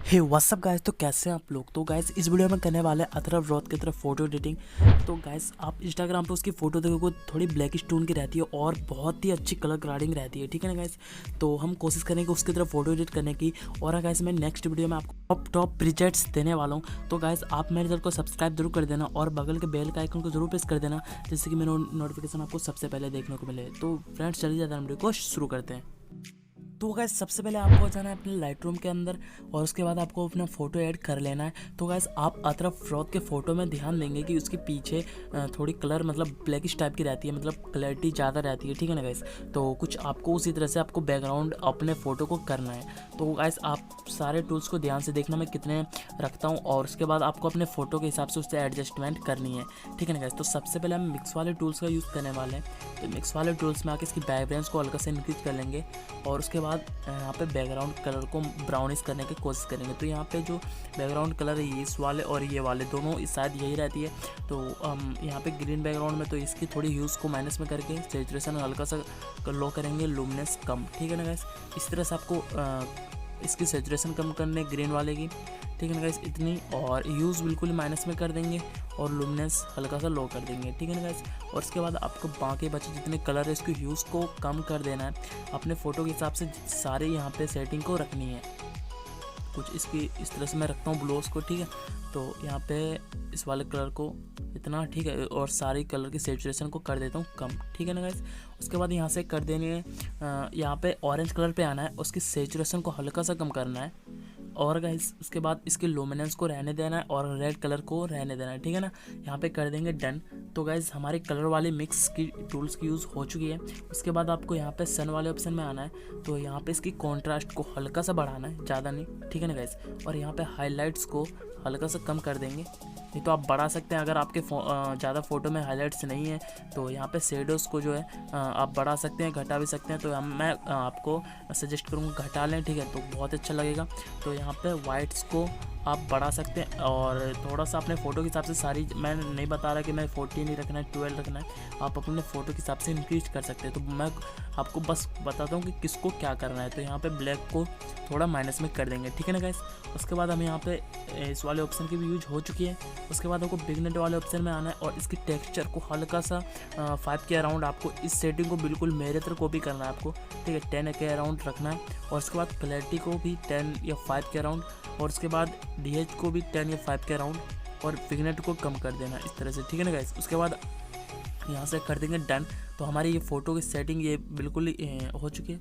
हे WhatsApp guys, तो कैसे हैं आप लोग। तो गाइस इस वीडियो में करने वाले अथर्व रौत की तरफ फ़ोटो एडिटिंग। तो गाइस आप इंस्टाग्राम पे उसकी फ़ोटो देखोगे थोड़ी ब्लैकिश टोन की रहती है और बहुत ही अच्छी कलर ग्रेडिंग रहती है, ठीक है ना गाइस। तो हम कोशिश करेंगे उसकी तरफ फ़ोटो एडिट करने की। और गाइस मैं नेक्स्ट वीडियो में आपको टॉप प्रीसेट्स देने वाला हूँ। तो गाइस आप मेरे चैनल को सब्सक्राइब जरूर कर देना और बगल के बेल का आइकन को जरूर प्रेस कर देना, जिससे कि मेरा नोटिफिकेशन आपको सबसे पहले देखने को मिले। तो फ्रेंड्स चलिए ज़्यादा वीडियो को शुरू करते हैं। तो गाइस सबसे पहले आपको जाना है अपने लाइटरूम के अंदर और उसके बाद आपको अपना फ़ोटो ऐड कर लेना है। तो गाइस आप अथर्व रौत के फ़ोटो में ध्यान देंगे कि उसके पीछे थोड़ी कलर मतलब ब्लैकिश टाइप की रहती है, मतलब क्लैरिटी ज़्यादा रहती है, ठीक है ना गाइस। तो कुछ आपको उसी तरह से आपको बैकग्राउंड अपने फ़ोटो को करना है। तो गाइस आप सारे टूल्स को ध्यान से देखना मैं कितने रखता हूँ और उसके बाद आपको अपने फ़ोटो के हिसाब से उससे एडजस्टमेंट करनी है, ठीक है ना गाइस। तो सबसे पहले हम मिक्स वाले टूल्स का यूज़ करने वाले हैं। तो मिक्स वाले टूल्स में आके इसकी वाइब्रेंस को हल्का से इंक्रीज कर लेंगे और उसके बाद यहाँ पे बैकग्राउंड कलर को ब्राउनिश करने की कोशिश करेंगे। तो यहाँ पे जो बैकग्राउंड कलर है इस वाले और ये वाले दोनों शायद यही रहती है। तो यहाँ पे ग्रीन बैकग्राउंड में तो इसकी थोड़ी ह्यूज़ को माइनस में करके सैचुरेशन हल्का सा लो करेंगे, लुमिनेंस कम, ठीक है ना गाइस। इस तरह से आपको इसकी सैचुरेशन कम करने ग्रीन वाले की, ठीक है ना गाइस, इतनी। और ह्यूज़ बिल्कुल माइनस में कर देंगे और लुमिनेंस हल्का सा लो कर देंगे, ठीक है ना गाइस। और उसके बाद आपको बाकी बचे जितने कलर है इसकी ह्यूज़ को कम कर देना है। अपने फ़ोटो के हिसाब से सारे यहाँ पे सेटिंग को रखनी है। कुछ इसकी इस तरह से मैं रखता हूँ ब्लोस को, ठीक है। तो यहाँ पे इस वाले कलर को इतना, ठीक है, और सारी कलर की सैचुरेशन को कर देता हूँ कम, ठीक है ना गाइस। उसके बाद यहाँ से कर देनी है, यहाँ पे ऑरेंज कलर पे आना है, उसकी सैचुरेशन को हल्का सा कम करना है। और गाइस उसके बाद इसके लुमिनेंस को रहने देना है और रेड कलर को रहने देना है, ठीक है ना। यहाँ पे कर देंगे डन। तो गाइस हमारे कलर वाले मिक्स की टूल्स की यूज़ हो चुकी है। उसके बाद आपको यहाँ पे सन वाले ऑप्शन में आना है। तो यहाँ पे इसकी कॉन्ट्रास्ट को हल्का सा बढ़ाना है, ज़्यादा नहीं, ठीक है ना गाइस। और यहाँ पे हाईलाइट्स को हल्का सा कम कर देंगे, नहीं तो आप बढ़ा सकते हैं। अगर आपके ज़्यादा फ़ोटो में हाईलाइट्स नहीं है तो यहाँ पे शेडोज़ को जो है आप बढ़ा सकते हैं, घटा भी सकते हैं। तो मैं आपको सजेस्ट करूँगा घटा लें, ठीक है, तो बहुत अच्छा लगेगा। तो यहाँ पे वाइट्स को आप बढ़ा सकते हैं और थोड़ा सा अपने फ़ोटो के हिसाब से सारी, मैं नहीं बता रहा कि मैं 14 ही रखना है, 12 रखना है, आप अपने फ़ोटो के हिसाब से इंक्रीज कर सकते हैं। तो मैं आपको बस बताता हूँ कि किसको क्या करना है। तो यहाँ पे ब्लैक को थोड़ा माइनस में कर देंगे, ठीक है ना गाइस। उसके बाद हम यहाँ पे इस वाले ऑप्शन की भी यूज हो चुकी है। उसके बाद आपको बिगनेट वाले ऑप्शन में आना है और इसकी टेक्सचर को हल्का सा 5 के अराउंड आपको इस सेटिंग को बिल्कुल मेरे तरह कॉपी करना है आपको, ठीक है, 10 के अराउंड रखना है। और उसके बाद क्लैरिटी को भी 10 या 5 के अराउंड, और उसके बाद DH को भी 10 या 5 के अराउंड, और बिगनेट को कम कर देना इस तरह से, ठीक है ना गाइस। उसके बाद यहाँ से कर देंगे डन। तो हमारी ये फ़ोटो की सेटिंग ये बिल्कुल हो चुकी है।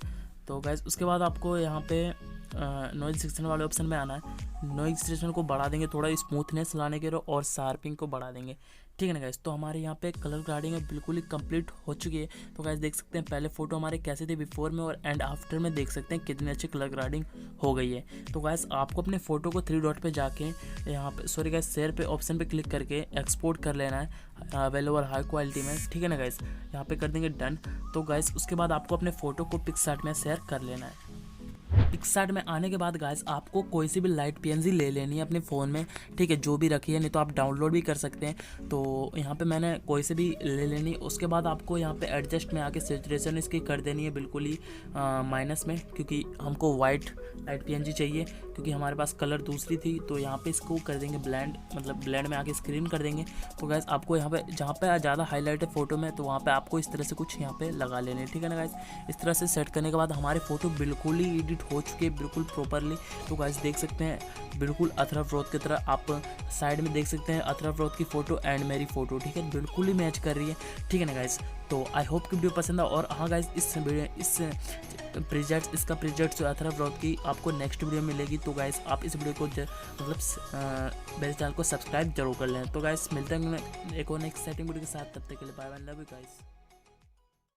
तो गाइस उसके बाद आपको यहाँ पे नॉइज़ सेक्शन वाले ऑप्शन में आना है। नॉइज़ सेक्शन को बढ़ा देंगे थोड़ा स्मूथनेस लाने के लिए और शार्पिंग को बढ़ा देंगे, ठीक है ना गाइस। तो हमारे यहाँ पे कलर ग्रेडिंग है बिल्कुल ही कंप्लीट हो चुकी है। तो गाइस देख सकते हैं पहले फ़ोटो हमारे कैसे थे बिफोर में, और एंड आफ्टर में देख सकते हैं कितनी अच्छी कलर ग्रेडिंग हो गई है। तो गाइस आपको अपने फ़ोटो को 3 डॉट पे जाके यहाँ पे शेयर पे ऑप्शन पे क्लिक करके एक्सपोर्ट कर लेना है अवेलेबल हाई क्वालिटी में, ठीक है ना गाइस। यहाँ पे कर देंगे डन। तो गाइस उसके बाद आपको अपने फ़ोटो को पिक्सार्ट में शेयर कर लेना है। पिक्सार्ट में आने के बाद गाइस आपको कोई सी भी लाइट PNG ले लेनी है अपने फ़ोन में, ठीक है, जो भी रखी है, नहीं तो आप डाउनलोड भी कर सकते हैं। तो यहाँ पे मैंने कोई से भी ले लेनी। उसके बाद आपको यहाँ पे एडजस्ट में आके सैचुरेशन इसकी कर देनी है बिल्कुल ही माइनस में, क्योंकि हमको वाइट लाइट PNG चाहिए, क्योंकि हमारे पास कलर दूसरी थी। तो यहाँ पे इसको कर देंगे ब्लेंड, मतलब ब्लेंड में आके स्क्रीन कर देंगे। तो गाइस आपको यहाँ पे जहाँ पे ज़्यादा हाईलाइट है फ़ोटो में, तो वहाँ पे आपको इस तरह से कुछ यहाँ पे लगा लेने, ठीक है ना गाइस। इस तरह से सेट करने के बाद हमारी फ़ोटो बिल्कुल ही एडिट हो चुकी है बिल्कुल प्रॉपरली। तो गाइस देख सकते हैं बिल्कुल अथर्व रौत की तरह, आप साइड में देख सकते हैं अथर्व रौत की फ़ोटो एंड मेरी फ़ोटो, ठीक है, बिल्कुल ही मैच कर रही है, ठीक है ना गाइस। तो आई होप कि वीडियो पसंद है। और हाँ गाइस इसका प्रोजेक्ट जो अथर्व रौत की आपको नेक्स्ट वीडियो में मिलेगी। तो गाइस आप इस वीडियो को मतलब मेरे चैनल को सब्सक्राइब जरूर कर लें। तो गाइस मिलते हैं एक और नेक्स्ट सेटिंग वीडियो के साथ, तब तक के लिए bye bye, love you guys.